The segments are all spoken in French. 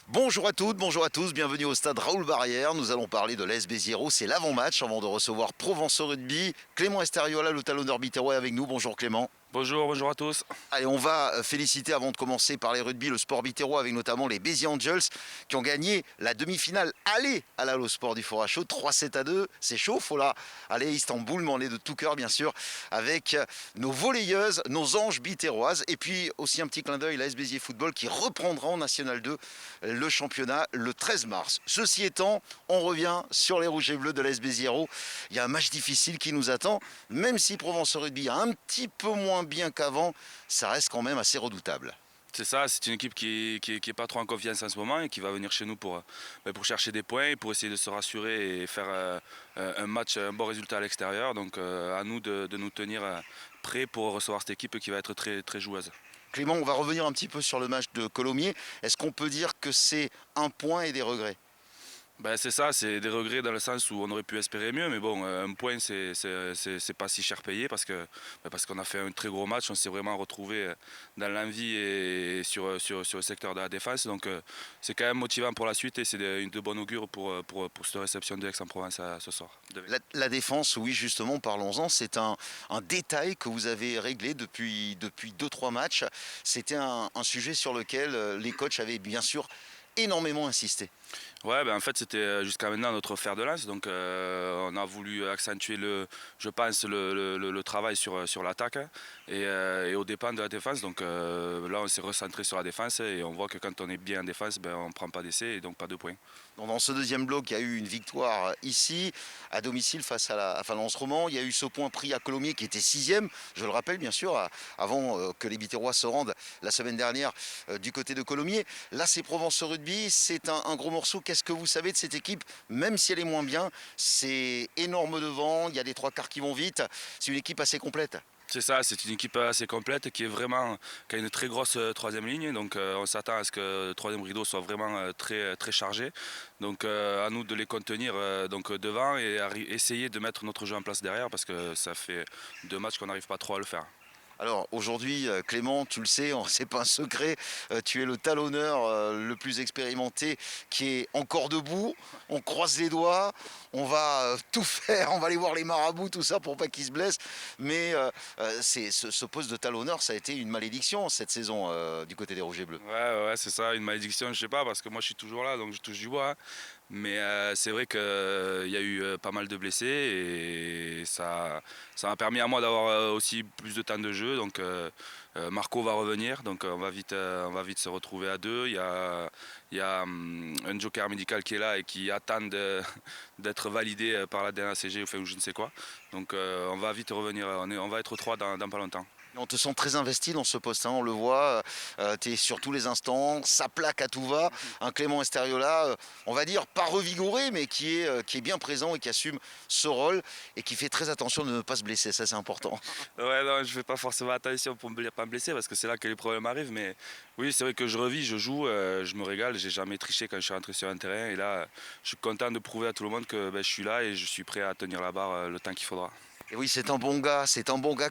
Bonjour à toutes, bonjour à tous, bienvenue au stade Raoul Barrière. Nous allons parler de l'AS Béziero, c'est l'avant-match avant de recevoir Provence Rugby. Clément Esteriola, le talonneur biterrois est avec nous. Bonjour Clément. Bonjour à tous. Allez, on va féliciter avant de commencer par les rugby le sport biterrois avec notamment les Béziers Angels qui ont gagné la demi-finale aller à l'Allo Sport du Fort à Chaud, 3-7-2. C'est chaud, faut là aller à Istanbul, mais on est de tout cœur bien sûr avec nos volleyeuses, nos anges biterroises. Et puis aussi un petit clin d'œil, l'AS Béziers Football qui reprendra en National 2 le championnat le 13 mars. Ceci étant, on revient sur les rouges et bleus de l'AS Béziero. Il y a un match difficile qui nous attend, même si Provence Rugby a un petit peu moins bien qu'avant, ça reste quand même assez redoutable. C'est ça, c'est une équipe qui est pas trop en confiance en ce moment et qui va venir chez nous pour chercher des points et pour essayer de se rassurer et faire un match, un bon résultat à l'extérieur. Donc à nous de nous tenir prêts pour recevoir cette équipe qui va être très, très joueuse. Clément, on va revenir un petit peu sur le match de Colomiers. Est-ce qu'on peut dire que c'est un point et des regrets? Ben, c'est ça, c'est des regrets dans le sens où on aurait pu espérer mieux, mais bon, un point, c'est pas si cher payé parce qu'on a fait un très gros match, on s'est vraiment retrouvé dans l'envie et sur le secteur de la défense, donc c'est quand même motivant pour la suite et c'est de bonne augure pour cette réception de Aix-en-Provence ce soir. La défense, oui, justement, parlons-en. C'est un détail que vous avez réglé depuis 2-3 matchs. C'était un sujet sur lequel les coachs avaient bien sûr énormément insisté. Ouais, ben en fait c'était jusqu'à maintenant notre fer de lance, donc on a voulu accentuer je pense le travail sur l'attaque et aux dépens de la défense. Donc là on s'est recentré sur la défense et on voit que quand on est bien en défense, ben, on ne prend pas d'essai et donc pas de points. Donc, dans ce deuxième bloc, il y a eu une victoire ici, à domicile face à Valence Roman. Il y a eu ce point pris à Colomiers qui était sixième, je le rappelle bien sûr, avant que les Biterrois se rendent la semaine dernière du côté de Colomiers. Là, c'est Provence Rugby, c'est un gros morceau. Qu'est-ce que vous savez de cette équipe? Même si elle est moins bien, c'est énorme devant, il y a des trois quarts qui vont vite. C'est une équipe assez complète. C'est ça, c'est une équipe assez complète qui a une très grosse troisième ligne. Donc on s'attend à ce que le troisième rideau soit vraiment très, très chargé. Donc à nous de les contenir donc, devant et essayer de mettre notre jeu en place derrière parce que ça fait 2 matchs qu'on n'arrive pas trop à le faire. Alors aujourd'hui, Clément, tu le sais, c'est pas un secret, tu es le talonneur le plus expérimenté qui est encore debout. On croise les doigts, on va tout faire, on va aller voir les marabouts, tout ça pour pas qu'ils se blessent. Mais ce poste de talonneur, ça a été une malédiction cette saison du côté des Rouges et Bleus. Ouais, c'est ça, une malédiction, je sais pas, parce que moi je suis toujours là, donc je touche du bois, hein. Mais c'est vrai qu'il y a eu pas mal de blessés et ça m'a permis à moi d'avoir aussi plus de temps de jeu. Donc Marco va revenir, donc on va vite se retrouver à deux. Il y a un joker médical qui est là et qui attend d'être validé par la DNACG ou je ne sais quoi. Donc on va vite revenir, on va être trois dans pas longtemps. On te sent très investi dans ce poste, hein, on le voit, tu es sur tous les instants, ça plaque à tout va. Un Clément Esteriola, on va dire pas revigoré, mais qui est bien présent et qui assume ce rôle et qui fait très attention de ne pas se blesser, ça c'est important. Ouais, non, je fais pas forcément attention pour ne pas me blesser parce que c'est là que les problèmes arrivent. Mais oui, c'est vrai que je revis, je joue, je me régale. J'ai jamais triché quand je suis rentré sur un terrain. Et là, je suis content de prouver à tout le monde que je suis là et je suis prêt à tenir la barre le temps qu'il faudra. Et oui, c'est un bon gars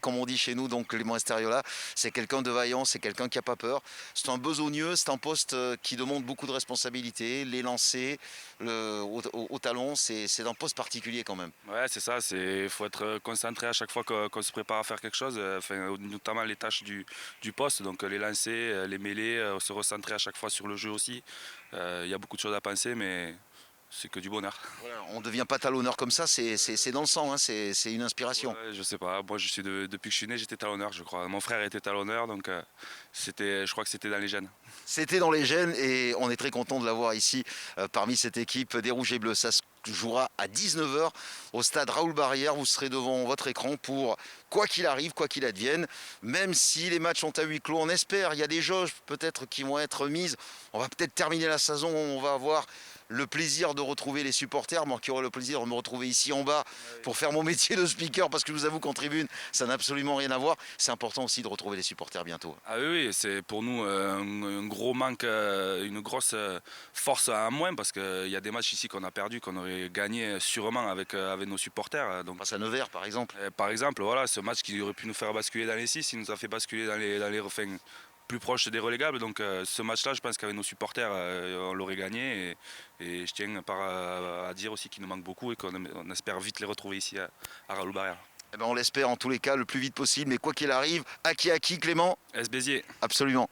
comme on dit chez nous, donc Clément Esteriola, c'est quelqu'un de vaillant, c'est quelqu'un qui n'a pas peur. C'est un besogneux, c'est un poste qui demande beaucoup de responsabilités, les lancer au talon, c'est un poste particulier quand même. Ouais, c'est ça. Il faut être concentré à chaque fois qu'on se prépare à faire quelque chose, notamment les tâches du poste, donc les lancer, les mêler, se recentrer à chaque fois sur le jeu aussi. Il y a beaucoup de choses à penser, mais c'est que du bonheur. Voilà, on ne devient pas talonneur comme ça, c'est dans le sang, hein, c'est une inspiration. Ouais, je sais pas, moi depuis que je suis né j'étais talonneur je crois. Mon frère était talonneur donc je crois que c'était dans les gènes. C'était dans les gènes et on est très content de l'avoir ici parmi cette équipe des Rouges et Bleus. Ça se jouera à 19 h au stade Raoul Barrière. Vous serez devant votre écran pour quoi qu'il arrive, quoi qu'il advienne. Même si les matchs sont à huis clos, on espère, il y a des jauges peut-être qui vont être mises. On va peut-être terminer la saison, on va avoir le plaisir de retrouver les supporters, moi qui aurai le plaisir de me retrouver ici en bas pour faire mon métier de speaker parce que je vous avoue qu'en tribune ça n'a absolument rien à voir. C'est important aussi de retrouver les supporters bientôt. Ah oui, c'est pour nous un gros manque, une grosse force à moins parce qu'il y a des matchs ici qu'on a perdus, qu'on aurait gagné sûrement avec nos supporters. Donc, Face à Nevers par exemple. par exemple, voilà, ce match qui aurait pu nous faire basculer dans les 6, il nous a fait basculer dans les enfin, plus proche des relégables. Donc ce match-là, je pense qu'avec nos supporters, on l'aurait gagné. Et je tiens à dire aussi qu'il nous manque beaucoup et qu'on espère vite les retrouver ici à Raoul-Barère. Eh ben, on l'espère en tous les cas le plus vite possible, mais quoi qu'il arrive, à qui Clément? S. Béziers. Absolument.